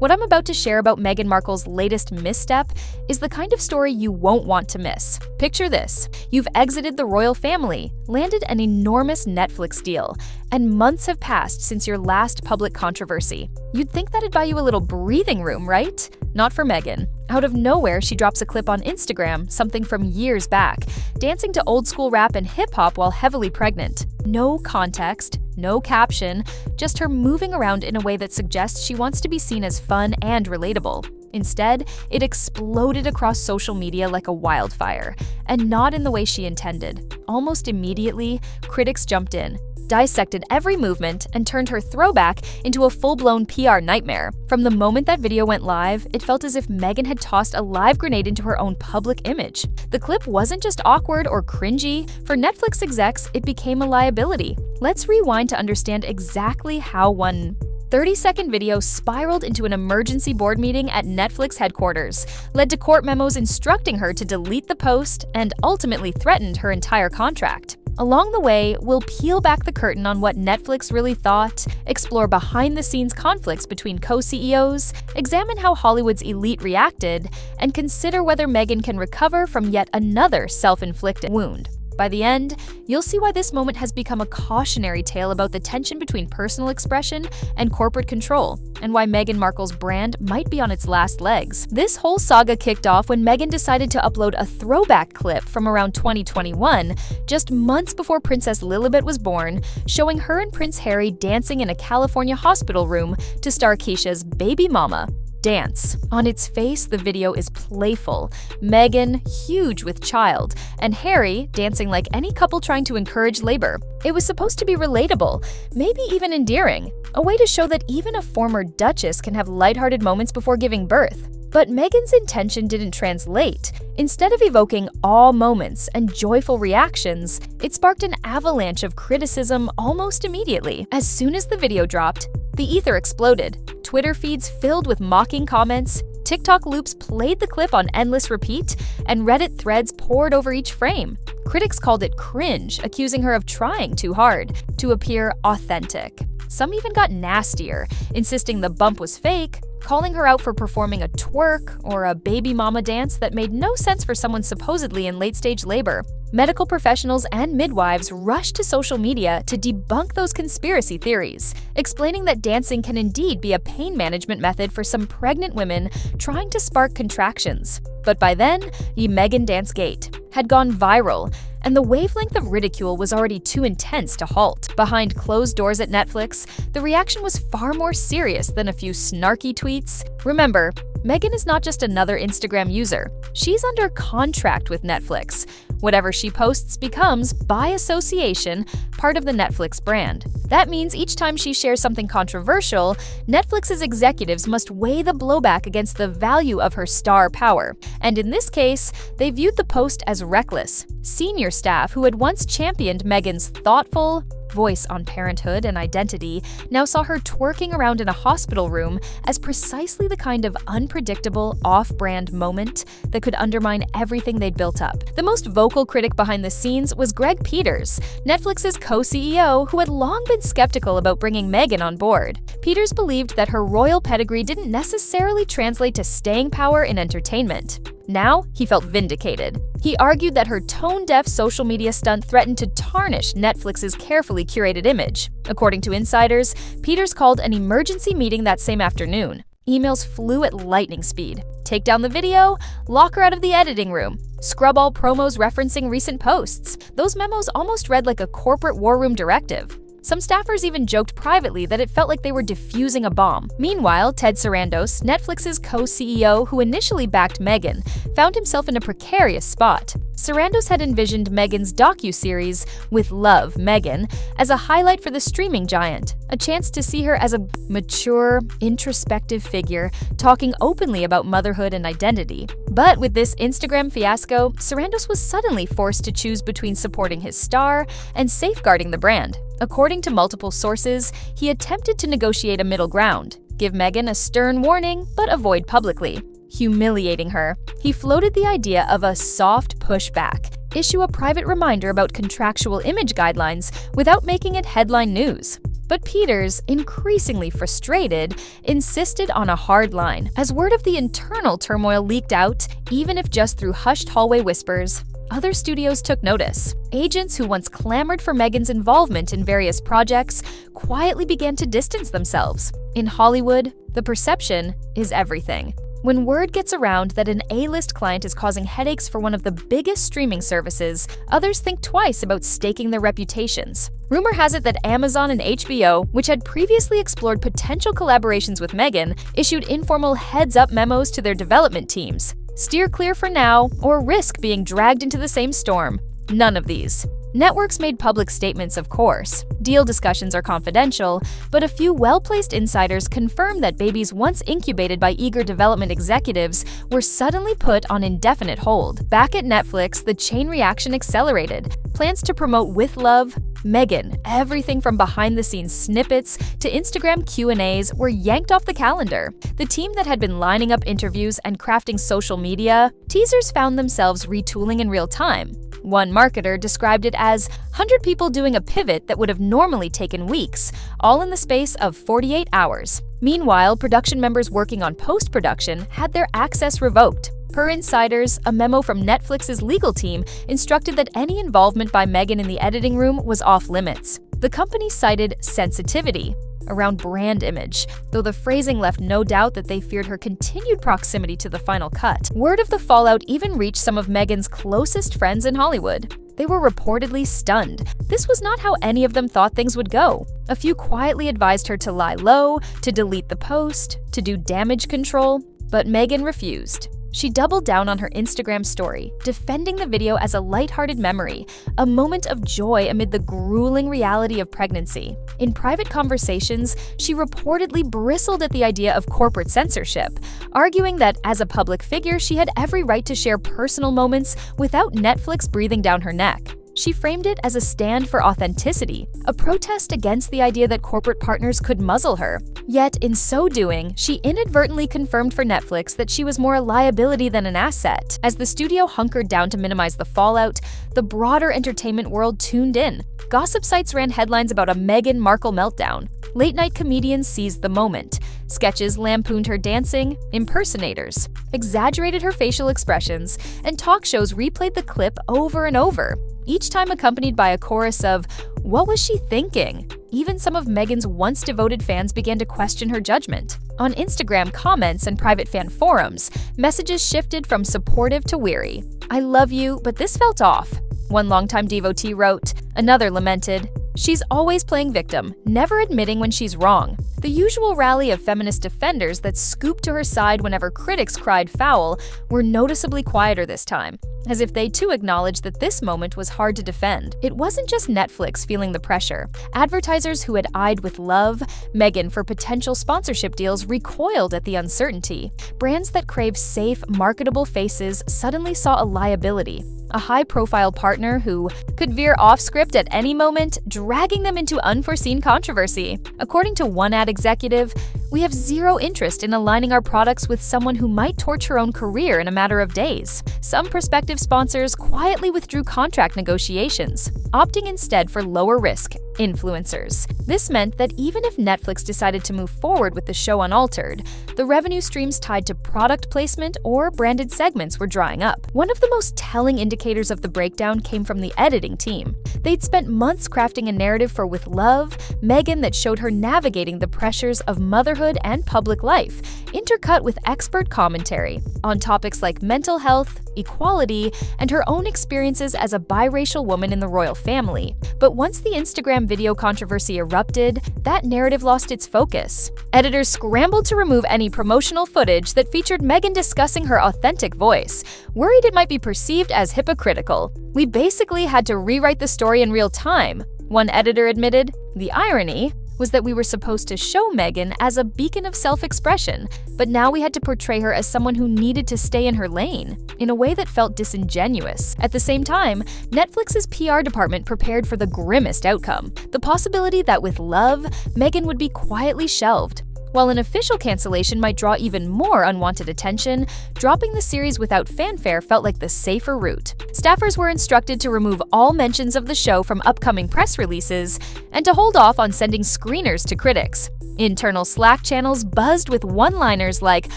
What I'm about to share about Meghan Markle's latest misstep is the kind of story you won't want to miss. Picture this. You've exited the royal family, landed an enormous Netflix deal, and months have passed since your last public controversy. You'd think that'd buy you a little breathing room, right? Not for Meghan. Out of nowhere, she drops a clip on Instagram, something from years back, dancing to old-school rap and hip-hop while heavily pregnant. No context, no caption, just her moving around in a way that suggests she wants to be seen as fun and relatable. Instead, it exploded across social media like a wildfire, and not in the way she intended. Almost immediately, critics jumped in, dissected every movement, and turned her throwback into a full-blown PR nightmare. From the moment that video went live, it felt as if Meghan had tossed a live grenade into her own public image. The clip wasn't just awkward or cringy. For Netflix execs, it became a liability. Let's rewind to understand exactly how one 30-second video spiraled into an emergency board meeting at Netflix headquarters, led to court memos instructing her to delete the post, and ultimately threatened her entire contract. Along the way, we'll peel back the curtain on what Netflix really thought, explore behind-the-scenes conflicts between co-CEOs, examine how Hollywood's elite reacted, and consider whether Meghan can recover from yet another self-inflicted wound. By the end, you'll see why this moment has become a cautionary tale about the tension between personal expression and corporate control, and why Meghan Markle's brand might be on its last legs. This whole saga kicked off when Meghan decided to upload a throwback clip from around 2021, just months before Princess Lilibet was born, showing her and Prince Harry dancing in a California hospital room to star Keisha's baby mama. Dance. On its face, the video is playful. Meghan, huge with child, and Harry dancing like any couple trying to encourage labor. It was supposed to be relatable, maybe even endearing, a way to show that even a former duchess can have lighthearted moments before giving birth. But Meghan's intention didn't translate. Instead of evoking awe moments and joyful reactions, it sparked an avalanche of criticism almost immediately. As soon as the video dropped, the ether exploded. Twitter feeds filled with mocking comments, TikTok loops played the clip on endless repeat, and Reddit threads poured over each frame. Critics called it cringe, accusing her of trying too hard to appear authentic. Some even got nastier, insisting the bump was fake, calling her out for performing a twerk or a baby mama dance that made no sense for someone supposedly in late-stage labor. Medical professionals and midwives rushed to social media to debunk those conspiracy theories, explaining that dancing can indeed be a pain management method for some pregnant women trying to spark contractions. But by then, the Meghan Dance Gate had gone viral, and the wavelength of ridicule was already too intense to halt. Behind closed doors at Netflix, the reaction was far more serious than a few snarky tweets. Remember, Meghan is not just another Instagram user. She's under contract with Netflix. Whatever she posts becomes, by association, part of the Netflix brand. That means each time she shares something controversial, Netflix's executives must weigh the blowback against the value of her star power. And in this case, they viewed the post as reckless. Senior staff who had once championed Meghan's thoughtful voice on parenthood and identity now saw her twerking around in a hospital room as precisely the kind of unpredictable, off-brand moment that could undermine everything they'd built up. The most vocal critic behind the scenes was Greg Peters, Netflix's co-CEO, who had long been skeptical about bringing Meghan on board. Peters believed that her royal pedigree didn't necessarily translate to staying power in entertainment. Now, he felt vindicated. He argued that her tone-deaf social media stunt threatened to tarnish Netflix's carefully curated image. According to insiders, Peters called an emergency meeting that same afternoon. Emails flew at lightning speed. Take down the video, lock her out of the editing room, scrub all promos referencing recent posts. Those memos almost read like a corporate war room directive. Some staffers even joked privately that it felt like they were defusing a bomb. Meanwhile, Ted Sarandos, Netflix's co-CEO who initially backed Meghan, found himself in a precarious spot. Sarandos had envisioned Meghan's docuseries, With Love, Meghan, as a highlight for the streaming giant, a chance to see her as a mature, introspective figure talking openly about motherhood and identity. But with this Instagram fiasco, Sarandos was suddenly forced to choose between supporting his star and safeguarding the brand. According to multiple sources, he attempted to negotiate a middle ground, give Meghan a stern warning, but avoid publicly humiliating her. He floated the idea of a soft pushback, issue a private reminder about contractual image guidelines without making it headline news. But Peters, increasingly frustrated, insisted on a hard line as word of the internal turmoil leaked out, even if just through hushed hallway whispers. Other studios took notice. Agents who once clamored for Meghan's involvement in various projects quietly began to distance themselves. In Hollywood, the perception is everything. When word gets around that an A-list client is causing headaches for one of the biggest streaming services, others think twice about staking their reputations. Rumor has it that Amazon and HBO, which had previously explored potential collaborations with Meghan, issued informal heads-up memos to their development teams. Steer clear for now, or risk being dragged into the same storm. None of these. Networks made public statements, of course. Deal discussions are confidential, but a few well-placed insiders confirm that babies once incubated by eager development executives were suddenly put on indefinite hold. Back at Netflix, the chain reaction accelerated. Plans to promote With Love, Meghan, everything from behind-the-scenes snippets to Instagram Q&As were yanked off the calendar. The team that had been lining up interviews and crafting social media teasers found themselves retooling in real time. One marketer described it as 100 people doing a pivot that would have normally taken weeks, all in the space of 48 hours. Meanwhile, production members working on post-production had their access revoked. Per insiders, a memo from Netflix's legal team instructed that any involvement by Meghan in the editing room was off-limits. The company cited sensitivity around brand image, though the phrasing left no doubt that they feared her continued proximity to the final cut. Word of the fallout even reached some of Meghan's closest friends in Hollywood. They were reportedly stunned. This was not how any of them thought things would go. A few quietly advised her to lie low, to delete the post, to do damage control, but Meghan refused. She doubled down on her Instagram story, defending the video as a lighthearted memory, a moment of joy amid the grueling reality of pregnancy. In private conversations, she reportedly bristled at the idea of corporate censorship, arguing that as a public figure, she had every right to share personal moments without Netflix breathing down her neck. She framed it as a stand for authenticity, a protest against the idea that corporate partners could muzzle her. Yet, in so doing, she inadvertently confirmed for Netflix that she was more a liability than an asset. As the studio hunkered down to minimize the fallout, the broader entertainment world tuned in. Gossip sites ran headlines about a Meghan Markle meltdown. Late-night comedians seized the moment. Sketches lampooned her dancing, impersonators exaggerated her facial expressions, and talk shows replayed the clip over and over, each time accompanied by a chorus of, "What was she thinking?" Even some of Meghan's once devoted fans began to question her judgment. On Instagram comments and private fan forums, messages shifted from supportive to weary. "I love you, but this felt off," one longtime devotee wrote. Another lamented, "She's always playing victim, never admitting when she's wrong." The usual rally of feminist defenders that scooped to her side whenever critics cried foul were noticeably quieter this time, as if they too acknowledged that this moment was hard to defend. It wasn't just Netflix feeling the pressure. Advertisers who had eyed with love Meghan for potential sponsorship deals recoiled at the uncertainty. Brands that crave safe, marketable faces suddenly saw a liability. A high-profile partner who could veer off script at any moment, dragging them into unforeseen controversy. According to one ad executive, "We have zero interest in aligning our products with someone who might torch her own career in a matter of days." Some prospective sponsors quietly withdrew contract negotiations, opting instead for lower-risk influencers. This meant that even if Netflix decided to move forward with the show unaltered, the revenue streams tied to product placement or branded segments were drying up. One of the most telling indicators of the breakdown came from the editing team. They'd spent months crafting a narrative for With Love, Meghan that showed her navigating the pressures of motherhood and public life, intercut with expert commentary on topics like mental health, equality, and her own experiences as a biracial woman in the royal family. But once the Instagram video controversy erupted, that narrative lost its focus. Editors scrambled to remove any promotional footage that featured Meghan discussing her authentic voice, worried it might be perceived as hypocritical. "We basically had to rewrite the story in real time," one editor admitted. The irony was that we were supposed to show Meghan as a beacon of self-expression, but now we had to portray her as someone who needed to stay in her lane, in a way that felt disingenuous. At the same time, Netflix's PR department prepared for the grimmest outcome, the possibility that With Love, Meghan would be quietly shelved. While an official cancellation might draw even more unwanted attention, dropping the series without fanfare felt like the safer route. Staffers were instructed to remove all mentions of the show from upcoming press releases and to hold off on sending screeners to critics. Internal Slack channels buzzed with one-liners like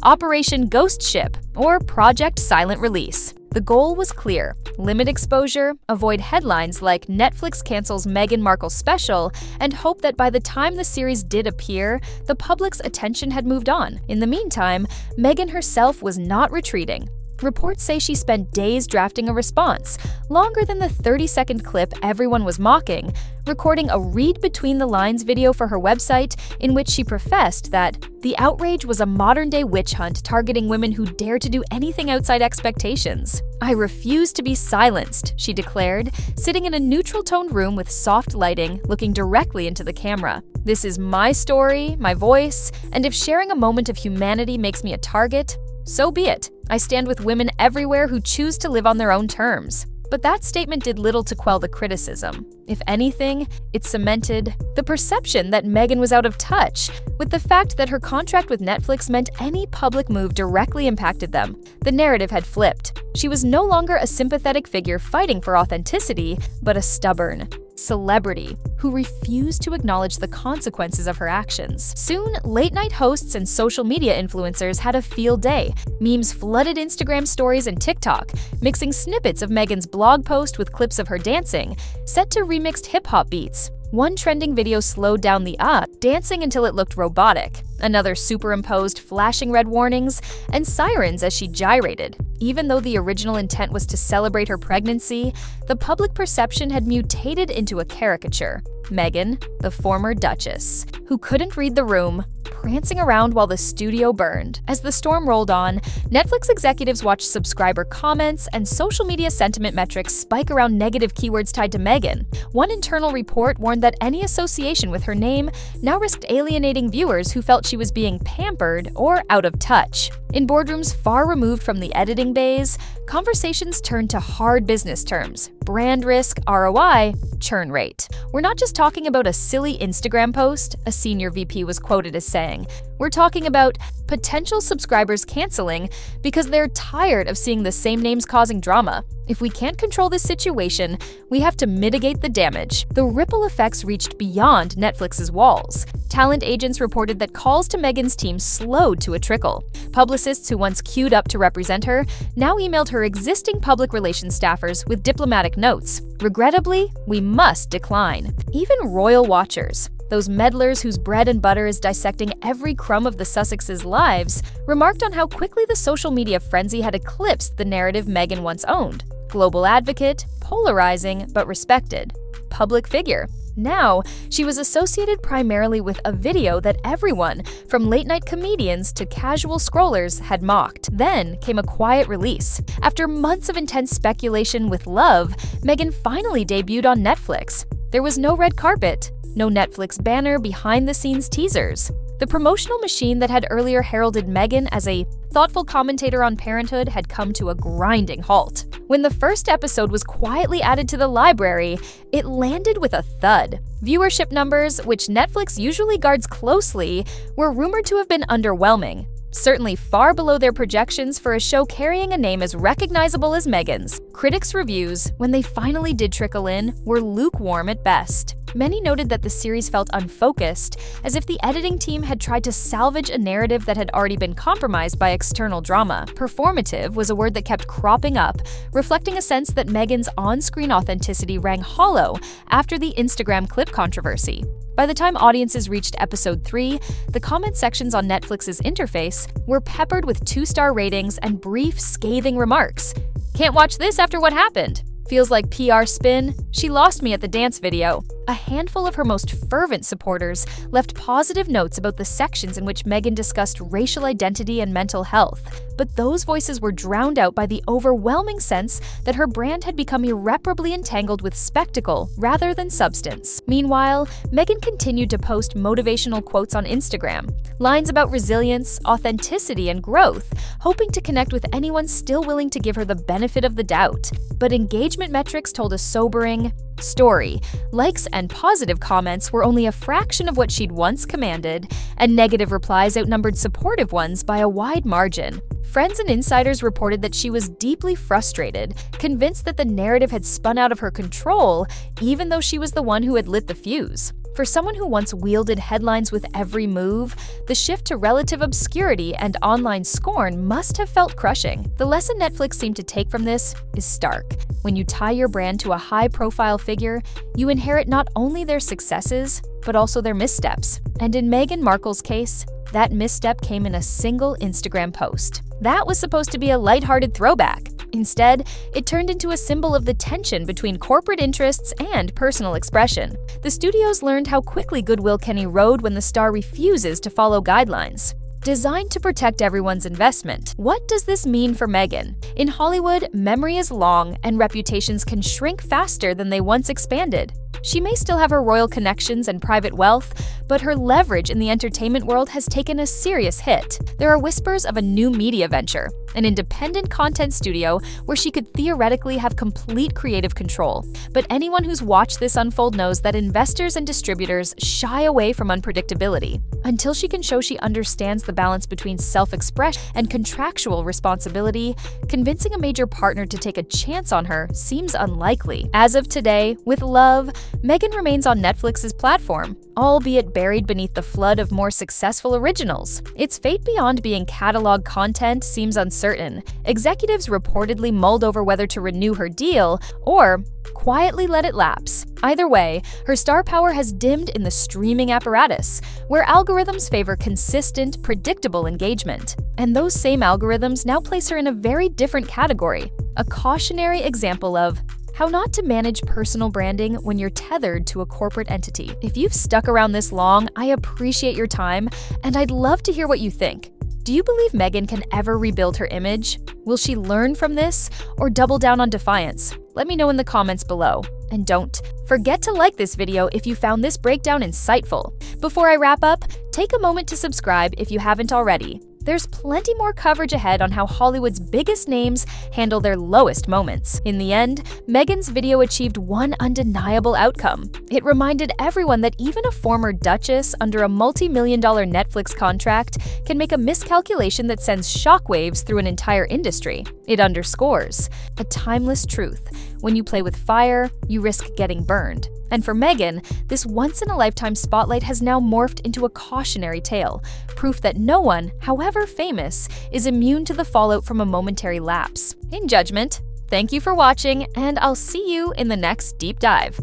Operation Ghost Ship or Project Silent Release. The goal was clear: limit exposure, avoid headlines like Netflix cancels Meghan Markle special, and hope that by the time the series did appear, the public's attention had moved on. In the meantime, Meghan herself was not retreating. Reports say she spent days drafting a response, longer than the 30-second clip everyone was mocking, recording a read-between-the-lines video for her website in which she professed that the outrage was a modern-day witch hunt targeting women who dare to do anything outside expectations. "I refuse to be silenced," she declared, sitting in a neutral-toned room with soft lighting, looking directly into the camera. "This is my story, my voice, and if sharing a moment of humanity makes me a target, so be it. I stand with women everywhere who choose to live on their own terms." But that statement did little to quell the criticism. If anything, it cemented the perception that Meghan was out of touch with the fact that her contract with Netflix meant any public move directly impacted them. The narrative had flipped. She was no longer a sympathetic figure fighting for authenticity, but a stubborn celebrity who refused to acknowledge the consequences of her actions. Soon, late-night hosts and social media influencers had a field day. Memes flooded Instagram stories and TikTok, mixing snippets of Meghan's blog post with clips of her dancing, set to remixed hip-hop beats. One trending video slowed down the dancing until it looked robotic. Another superimposed flashing red warnings and sirens as she gyrated. Even though the original intent was to celebrate her pregnancy, the public perception had mutated into a caricature. Meghan, the former Duchess, who couldn't read the room, prancing around while the studio burned. As the storm rolled on, Netflix executives watched subscriber comments and social media sentiment metrics spike around negative keywords tied to Meghan. One internal report warned that any association with her name now risked alienating viewers who felt she was being pampered or out of touch. In boardrooms far removed from the editing bays, conversations turned to hard business terms: brand risk, ROI, churn rate. "We're not just talking about a silly Instagram post," a senior VP was quoted as saying. "We're talking about potential subscribers canceling because they're tired of seeing the same names causing drama. If we can't control this situation, we have to mitigate the damage." The ripple effects reached beyond Netflix's walls. Talent agents reported that calls to Meghan's team slowed to a trickle. Publicists who once queued up to represent her now emailed her existing public relations staffers with diplomatic notes: "Regrettably, we must decline." Even royal watchers, those meddlers whose bread and butter is dissecting every crumb of the Sussexes' lives, remarked on how quickly the social media frenzy had eclipsed the narrative Meghan once owned. Global advocate, polarizing but respected. Public figure. Now, she was associated primarily with a video that everyone, from late-night comedians to casual scrollers, had mocked. Then came a quiet release. After months of intense speculation with Love, Meghan finally debuted on Netflix. There was no red carpet, no Netflix banner behind-the-scenes teasers. The promotional machine that had earlier heralded Meghan as a thoughtful commentator on parenthood had come to a grinding halt. When the first episode was quietly added to the library, it landed with a thud. Viewership numbers, which Netflix usually guards closely, were rumored to have been underwhelming. Certainly far below their projections for a show carrying a name as recognizable as Meghan's. Critics' reviews, when they finally did trickle in, were lukewarm at best. Many noted that the series felt unfocused, as if the editing team had tried to salvage a narrative that had already been compromised by external drama. Performative was a word that kept cropping up, reflecting a sense that Meghan's on-screen authenticity rang hollow after the Instagram clip controversy. By the time audiences reached episode 3, the comment sections on Netflix's interface were peppered with 2-star ratings and brief, scathing remarks. "Can't watch this after what happened. Feels like PR spin. She lost me at the dance video." A handful of her most fervent supporters left positive notes about the sections in which Meghan discussed racial identity and mental health, but those voices were drowned out by the overwhelming sense that her brand had become irreparably entangled with spectacle rather than substance. Meanwhile, Meghan continued to post motivational quotes on Instagram, lines about resilience, authenticity, and growth, hoping to connect with anyone still willing to give her the benefit of the doubt. But engagement metrics told a sobering, Story: likes and positive comments were only a fraction of what she'd once commanded, and negative replies outnumbered supportive ones by a wide margin. Friends and insiders reported that she was deeply frustrated, convinced that the narrative had spun out of her control, even though she was the one who had lit the fuse. For someone who once wielded headlines with every move, the shift to relative obscurity and online scorn must have felt crushing. The lesson Netflix seemed to take from this is stark. When you tie your brand to a high-profile figure, you inherit not only their successes, but also their missteps. And in Meghan Markle's case, that misstep came in a single Instagram post. That was supposed to be a lighthearted throwback. Instead, it turned into a symbol of the tension between corporate interests and personal expression. The studios learned how quickly goodwill can erode when the star refuses to follow guidelines. Designed to protect everyone's investment, what does this mean for Meghan? In Hollywood, memory is long and reputations can shrink faster than they once expanded. She may still have her royal connections and private wealth, but her leverage in the entertainment world has taken a serious hit. There are whispers of a new media venture, an independent content studio where she could theoretically have complete creative control. But anyone who's watched this unfold knows that investors and distributors shy away from unpredictability. Until she can show she understands the balance between self-expression and contractual responsibility, convincing a major partner to take a chance on her seems unlikely. As of today, with love, Meghan remains on Netflix's platform, albeit buried beneath the flood of more successful originals. Its fate beyond being catalog content seems uncertain. Executives reportedly mulled over whether to renew her deal or quietly let it lapse. Either way, her star power has dimmed in the streaming apparatus, where algorithms favor consistent, predictable engagement. And those same algorithms now place her in a very different category, a cautionary example of how not to manage personal branding when you're tethered to a corporate entity. If you've stuck around this long, I appreciate your time, and I'd love to hear what you think. Do you believe Meghan can ever rebuild her image? Will she learn from this or double down on defiance? Let me know in the comments below. And don't forget to like this video if you found this breakdown insightful. Before I wrap up, take a moment to subscribe if you haven't already. There's plenty more coverage ahead on how Hollywood's biggest names handle their lowest moments. In the end, Meghan's video achieved one undeniable outcome. It reminded everyone that even a former duchess under a multi-million-dollar Netflix contract can make a miscalculation that sends shockwaves through an entire industry. It underscores a timeless truth. When you play with fire, you risk getting burned. And for Meghan, this once-in-a-lifetime spotlight has now morphed into a cautionary tale, proof that no one, however famous, is immune to the fallout from a momentary lapse. In judgment, thank you for watching, and I'll see you in the next deep dive.